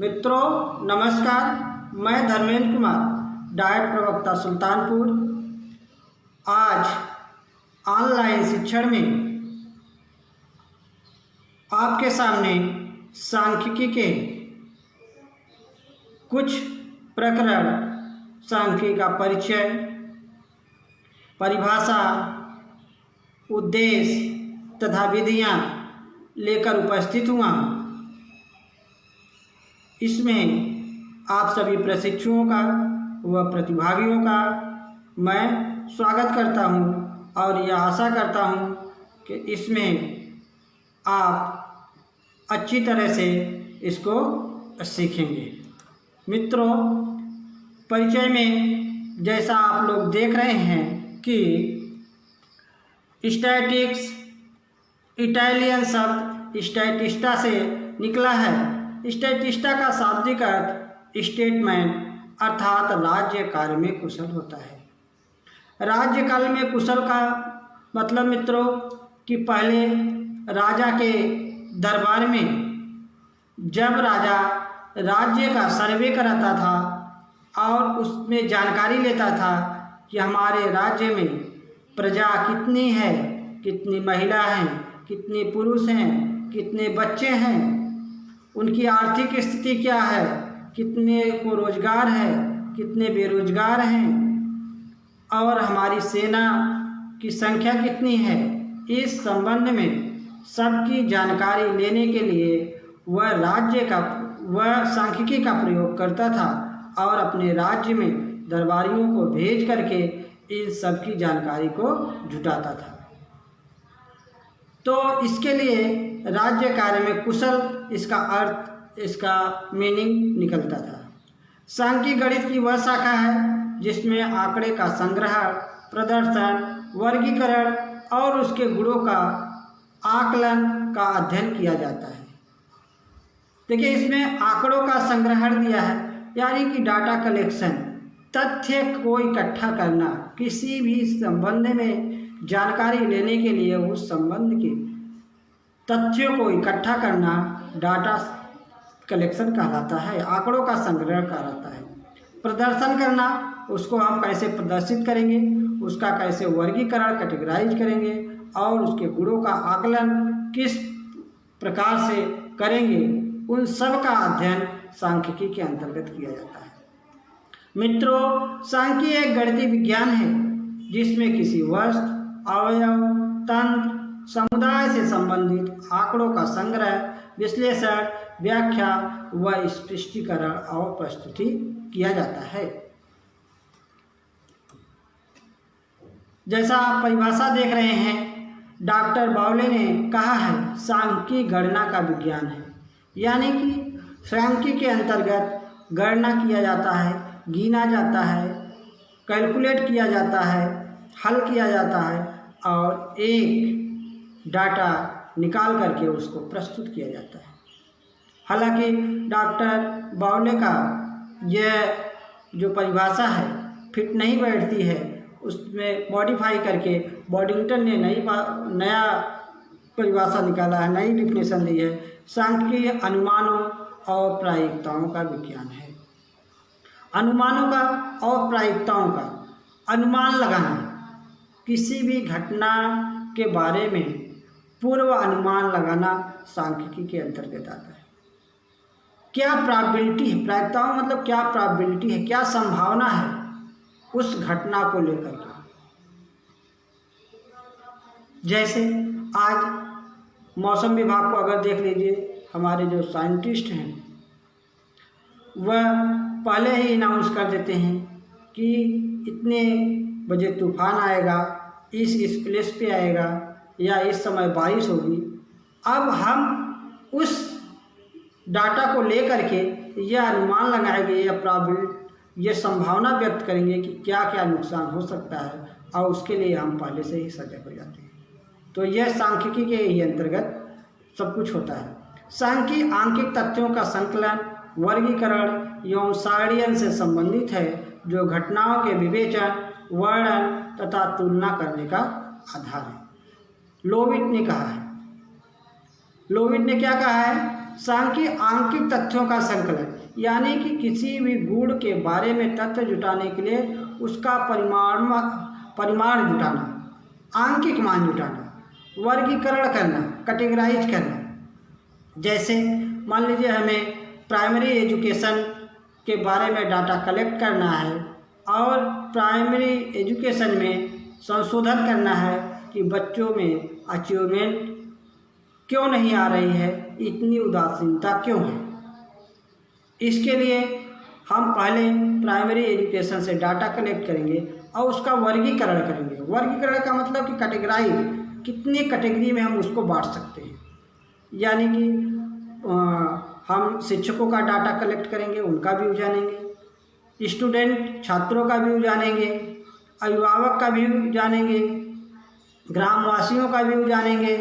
मित्रों नमस्कार, मैं धर्मेंद्र कुमार, डाइट प्रवक्ता सुल्तानपुर। आज ऑनलाइन शिक्षण में आपके सामने सांख्यिकी के कुछ प्रकरण, सांख्यिकी का परिचय, परिभाषा, उद्देश्य तथा विधियाँ लेकर उपस्थित हुआ। इसमें आप सभी प्रशिक्षुओं का व प्रतिभागियों का मैं स्वागत करता हूं और यह आशा करता हूं कि इसमें आप अच्छी तरह से इसको सीखेंगे। मित्रों, परिचय में जैसा आप लोग देख रहे हैं कि स्टैटिक्स इटालियन शब्द स्टैटिस्टा से निकला है। स्टैटिस्टा का शाब्दिक अर्थ स्टेटमैन अर्थात राज्य कार्य में कुशल होता है। राज्य कार्य में कुशल का मतलब मित्रों कि पहले राजा के दरबार में जब राजा राज्य का सर्वे कराता था और उसमें जानकारी लेता था कि हमारे राज्य में प्रजा कितनी है, कितनी महिला हैं, कितने पुरुष हैं, कितने बच्चे हैं, उनकी आर्थिक स्थिति क्या है, कितने को रोजगार है, कितने बेरोजगार हैं और हमारी सेना की संख्या कितनी है, इस संबंध में सबकी जानकारी लेने के लिए वह सांख्यिकी का प्रयोग करता था और अपने राज्य में दरबारियों को भेज करके इन सब की जानकारी को जुटाता था। तो इसके लिए राज्य कार्य में कुशल इसका अर्थ, इसका मीनिंग निकलता था। सांख्यिकी गणित की वह शाखा है जिसमें आंकड़े का संग्रह, प्रदर्शन, वर्गीकरण और उसके गुणों का आकलन का अध्ययन किया जाता है। देखिए, इसमें आंकड़ों का संग्रह दिया है, यानी कि डाटा कलेक्शन, तथ्य को इकट्ठा करना, किसी भी संबंध में जानकारी लेने के लिए उस संबंध के तथ्यों को इकट्ठा करना डाटा कलेक्शन कहलाता है, आंकड़ों का संग्रह कहलाता है। प्रदर्शन करना, उसको हम कैसे प्रदर्शित करेंगे, उसका कैसे वर्गीकरण कैटेगराइज करेंगे और उसके गुणों का आकलन किस प्रकार से करेंगे, उन सब का अध्ययन सांख्यिकी के अंतर्गत किया जाता है। मित्रों, सांख्यिकी एक गणितीय विज्ञान है जिसमें किसी वस्तु, अवयव, तंत्र, समुदाय से संबंधित आंकड़ों का संग्रह, विश्लेषण, व्याख्या व स्पष्टीकरण और प्रस्तुति किया जाता है। जैसा आप परिभाषा देख रहे हैं, डॉक्टर बावले ने कहा है सांख्यिकी गणना का विज्ञान है, यानी कि सांख्यिकी के अंतर्गत गणना किया जाता है, गिना जाता है, कैलकुलेट किया जाता है, हल किया जाता है और एक डाटा निकाल करके उसको प्रस्तुत किया जाता है। हालांकि डॉक्टर बावले का यह जो परिभाषा है फिट नहीं बैठती है, उसमें मॉडिफाई करके बॉडिंगटन ने नया परिभाषा निकाला है, नई डिफिनेशन दी है। सांख्यिकी अनुमानों और प्रायिकताओं का विज्ञान है। अनुमानों का और प्रायिकताओं का अनुमान लगाना, किसी भी घटना के बारे में पूर्व अनुमान लगाना सांख्यिकी के अंतर्गत आता है। क्या प्रोबेबिलिटी है, प्रायिकताओं मतलब क्या प्रोबेबिलिटी है, क्या संभावना है उस घटना को लेकर के। जैसे आज मौसम विभाग को अगर देख लीजिए, हमारे जो साइंटिस्ट हैं वह पहले ही अनाउंस कर देते हैं कि इतने बजे तूफान आएगा, इस प्लेस पे आएगा या इस समय बारिश होगी। अब हम उस डाटा को लेकर के यह अनुमान लगाएंगे या ये संभावना व्यक्त करेंगे कि क्या क्या नुकसान हो सकता है और उसके लिए हम पहले से ही सजग हो जाते हैं। तो यह सांख्यिकी के ही अंतर्गत सब कुछ होता है। सांख्यिकी आंकिक तथ्यों का संकलन, वर्गीकरण एवं सारणीकरण से संबंधित है, जो घटनाओं के विवेचन, वर्णन तथा तुलना करने का आधार है। लोविट ने कहा है, लोविट ने क्या कहा है, सांख्यिकी आंकिक तथ्यों का संकलन, यानी कि किसी भी गुण के बारे में तथ्य जुटाने के लिए उसका परिमाण जुटाना, आंकिक मान जुटाना, वर्गीकरण करना, कैटेगराइज करना। जैसे मान लीजिए हमें प्राइमरी एजुकेशन के बारे में डाटा कलेक्ट करना है और प्राइमरी एजुकेशन में संशोधन करना है कि बच्चों में अचीवमेंट क्यों नहीं आ रही है, इतनी उदासीनता क्यों है। इसके लिए हम पहले प्राइमरी एजुकेशन से डाटा कलेक्ट करेंगे और उसका वर्गीकरण करेंगे। वर्गीकरण का मतलब कि कैटेगराइज, कितनी कैटेगरी में हम उसको बांट सकते हैं। यानी कि हम शिक्षकों का डाटा कलेक्ट करेंगे, उनका व्यू जानेंगे, स्टूडेंट छात्रों का व्यू जानेंगे, अभिभावक का व्यू जानेंगे, ग्रामवासियों का व्यू जानेंगे।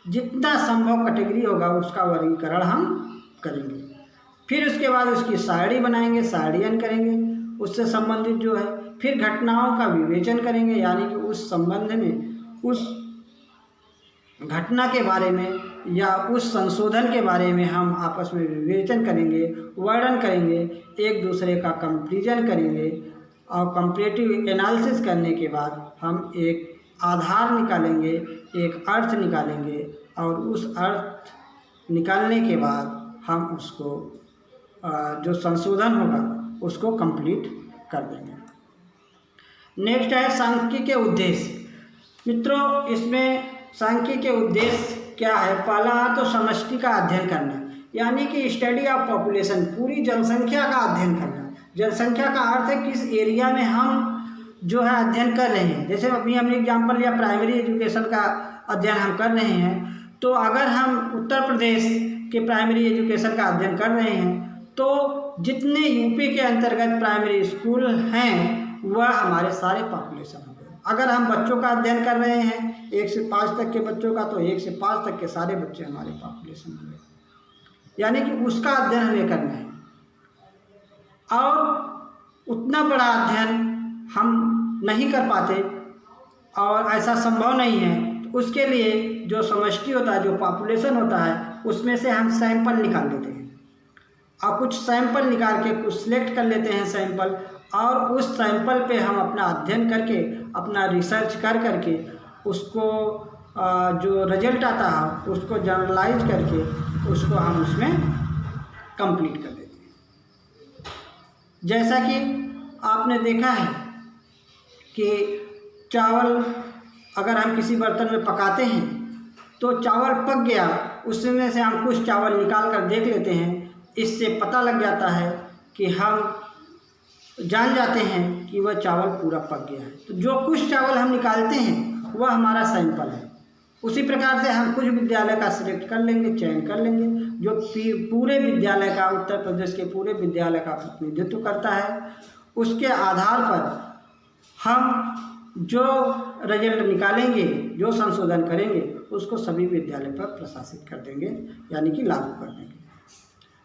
जितना संभव कैटेगरी होगा उसका वर्गीकरण हम करेंगे। फिर उसके बाद उसकी सारणी बनाएंगे, सारणीयन करेंगे उससे संबंधित जो है। फिर घटनाओं का विवेचन करेंगे, यानी कि उस संबंध में, उस घटना के बारे में या उस संशोधन के बारे में हम आपस में विवेचन करेंगे, वर्णन करेंगे, एक दूसरे का कंपैरिजन करेंगे और कंपैरेटिव एनालिसिस करने के बाद हम एक आधार निकालेंगे, एक अर्थ निकालेंगे और उस अर्थ निकालने के बाद हम उसको जो संशोधन होगा उसको कंप्लीट कर देंगे। नेक्स्ट है सांख्यिकी के उद्देश्य। मित्रों, इसमें सांख्यिकी के उद्देश्य क्या है? पहला तो समष्टि का अध्ययन करना, यानी कि स्टडी ऑफ पॉपुलेशन, पूरी जनसंख्या का अध्ययन करना। जनसंख्या का अर्थ है किस एरिया में हम जो है अध्ययन कर रहे हैं। जैसे अभी हमने एग्जाम्पल लिया, प्राइमरी एजुकेशन का अध्ययन हम कर रहे हैं, तो अगर हम उत्तर प्रदेश के प्राइमरी एजुकेशन का अध्ययन कर रहे हैं तो जितने यूपी के अंतर्गत प्राइमरी स्कूल हैं वह हमारे सारे पॉपुलेशन हो गए। अगर हम बच्चों का अध्ययन कर रहे हैं 1 से 5 तक के बच्चों का, तो 1 से 5 तक के सारे बच्चे हमारे पॉपुलेशन हो गए, यानी कि उसका अध्ययन हमें करना है। और उतना बड़ा अध्ययन हम नहीं कर पाते और ऐसा संभव नहीं है, तो उसके लिए जो समष्टि होता है, जो पॉपुलेशन होता है, उसमें से हम सैंपल निकाल लेते हैं और कुछ सैंपल निकाल के कुछ सिलेक्ट कर लेते हैं सैंपल, और उस सैंपल पे हम अपना अध्ययन करके, अपना रिसर्च कर करके उसको जो रिजल्ट आता है उसको जनरलाइज करके उसको हम उसमें कंप्लीट कर देते हैं। जैसा कि आपने देखा है कि चावल अगर हम किसी बर्तन में पकाते हैं तो चावल पक गया, उसमें से हम कुछ चावल निकाल कर देख लेते हैं। इससे पता लग जाता है कि हम जान जाते हैं कि वह चावल पूरा पक गया है। तो जो कुछ चावल हम निकालते हैं वह हमारा सैंपल है। उसी प्रकार से हम कुछ विद्यालय का सिलेक्ट कर लेंगे, चयन कर लेंगे, जो पूरे विद्यालय का, उत्तर प्रदेश के पूरे विद्यालय का प्रतिनिधित्व करता है। उसके आधार पर हम जो रिजल्ट निकालेंगे, जो संशोधन करेंगे, उसको सभी विद्यालय पर प्रशासित कर देंगे, यानी कि लागू कर देंगे।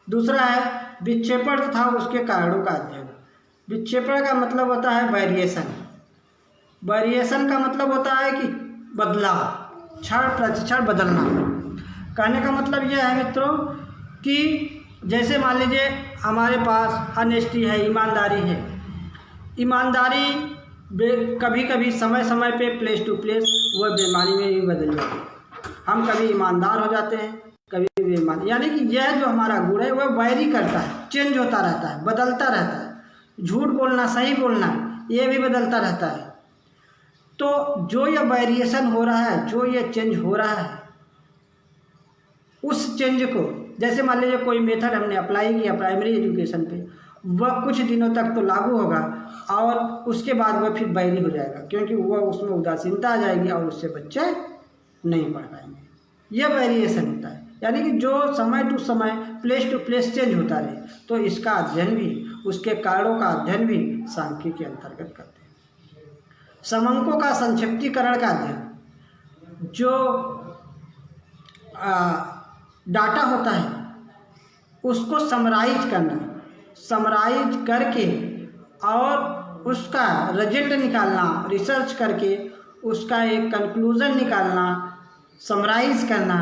दूसरा है विक्षेपण तथा उसके कारणों का अध्ययन। विक्षेपण का मतलब होता है वेरिएशन। वेरिएशन का मतलब होता है कि बदलाव, क्षण प्रतिक्षण बदलना। कहने का मतलब यह है मित्रों कि जैसे मान लीजिए हमारे पास ऑनेस्टी है, ईमानदारी है। ईमानदारी कभी कभी समय समय पे प्लेस टू प्लेस वह बेईमानी में भी बदल जाती है। हम कभी ईमानदार हो जाते हैं, कभी बेईमान, यानी कि यह जो हमारा गुण है वह वैरी करता है, चेंज होता रहता है, बदलता रहता है। झूठ बोलना, सही बोलना, ये भी बदलता रहता है। तो जो ये वेरिएशन हो रहा है, जो ये चेंज हो रहा है, उस चेंज को, जैसे मान लीजिए कोई मेथड हमने अप्लाई किया प्राइमरी एजुकेशन पे, वह कुछ दिनों तक तो लागू होगा और उसके बाद वह फिर वैरी हो जाएगा, क्योंकि वह उसमें उदासीनता आ जाएगी और उससे बच्चे नहीं पढ़ पाएंगे। यह वेरिएशन होता है, यानी कि जो समय टू समय, प्लेस टू प्लेस चेंज होता रहे। तो इसका अध्ययन भी, उसके कारणों का अध्ययन भी सांख्यिकी के अंतर्गत करते हैं। समंकों का संक्षिप्तीकरण का अध्ययन, जो डाटा होता है उसको समराइज करना, समराइज करके और उसका रिजल्ट निकालना, रिसर्च करके उसका एक कंक्लूजन निकालना, समराइज करना,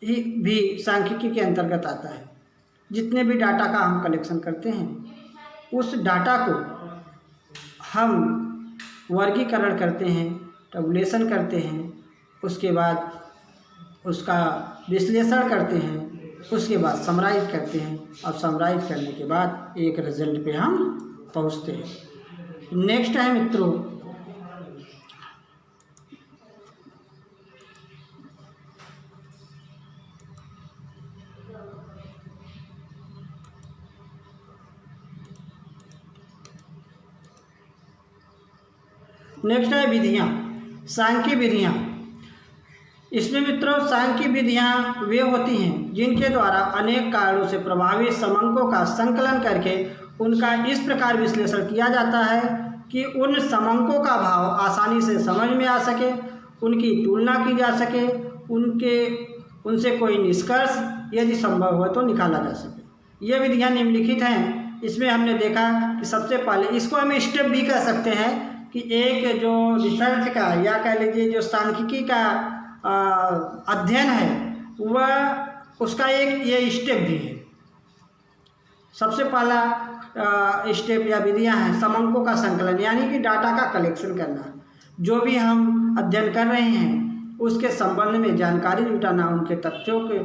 ही भी सांख्यिकी के अंतर्गत आता है। जितने भी डाटा का हम कलेक्शन करते हैं उस डाटा को हम वर्गीकरण करते हैं, टैबुलेशन करते हैं, उसके बाद उसका विश्लेषण करते हैं, उसके बाद समराइज करते हैं और समराइज करने के बाद एक रिजल्ट पे हम पहुंचते हैं। नेक्स्ट है मित्रों विधियाँ, सांख्यिकी विधियाँ। इसमें मित्रों सांख्यिकी विधियाँ वे होती हैं जिनके द्वारा अनेक कारणों से प्रभावित समंकों का संकलन करके उनका इस प्रकार विश्लेषण किया जाता है कि उन समंकों का भाव आसानी से समझ में आ सके, उनकी तुलना की जा सके, उनसे कोई निष्कर्ष यदि संभव हो तो निकाला जा सके। ये विधियाँ निम्नलिखित हैं। इसमें हमने देखा कि सबसे पहले इसको हम स्टेप भी कह सकते हैं कि एक जो रिसर्च का या कह लीजिए जो सांख्यिकी का अध्ययन है वह उसका एक ये स्टेप भी है। सबसे पहला स्टेप या विधियां हैं समंकों का संकलन, यानी कि डाटा का कलेक्शन करना। जो भी हम अध्ययन कर रहे हैं उसके संबंध में जानकारी जुटाना, उनके तथ्यों के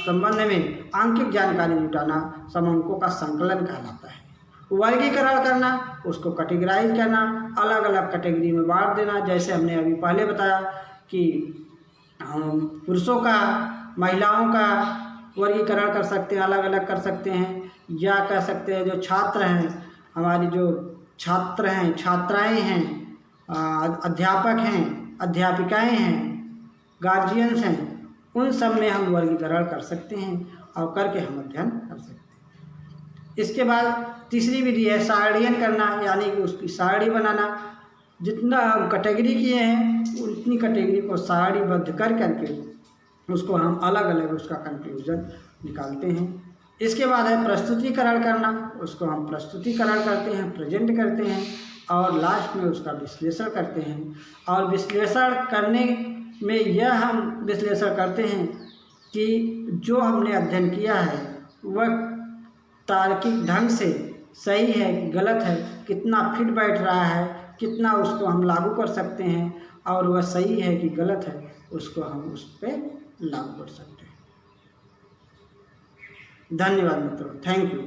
संबंध में आंकिक जानकारी जुटाना समंकों का संकलन कहलाता है। वर्गीकरण करना, उसको कैटेगराइज करना, अलग अलग कैटेगरी में बांट देना। जैसे हमने अभी पहले बताया कि हम पुरुषों का, महिलाओं का वर्गीकरण कर सकते हैं, अलग अलग कर सकते हैं, या कह सकते हैं जो छात्र हैं, हमारी जो छात्र हैं, छात्राएं हैं, अध्यापक हैं, अध्यापिकाएं हैं, गार्जियंस हैं, उन सब में हम वर्गीकरण कर सकते हैं और करके हम अध्ययन कर सकते हैं। इसके बाद तीसरी विधि है सारणीयन करना, यानी कि उसकी सारणी बनाना। जितना हम कैटेगरी किए हैं उतनी कैटेगरी को सारणीबद्ध करके उसको हम अलग अलग उसका कंक्लूजन निकालते हैं। इसके बाद है प्रस्तुतिकरण करना, उसको हम प्रस्तुतिकरण करते हैं, प्रेजेंट करते हैं और लास्ट में उसका विश्लेषण करते हैं। और विश्लेषण करने में यह हम विश्लेषण करते हैं कि जो हमने अध्ययन किया है वह तार्किक ढंग से सही है कि गलत है, कितना फिट बैठ रहा है, कितना उसको हम लागू कर सकते हैं, और वह सही है कि गलत है उसको हम उस पर लागू कर सकते हैं। धन्यवाद मित्रों, थैंक यू।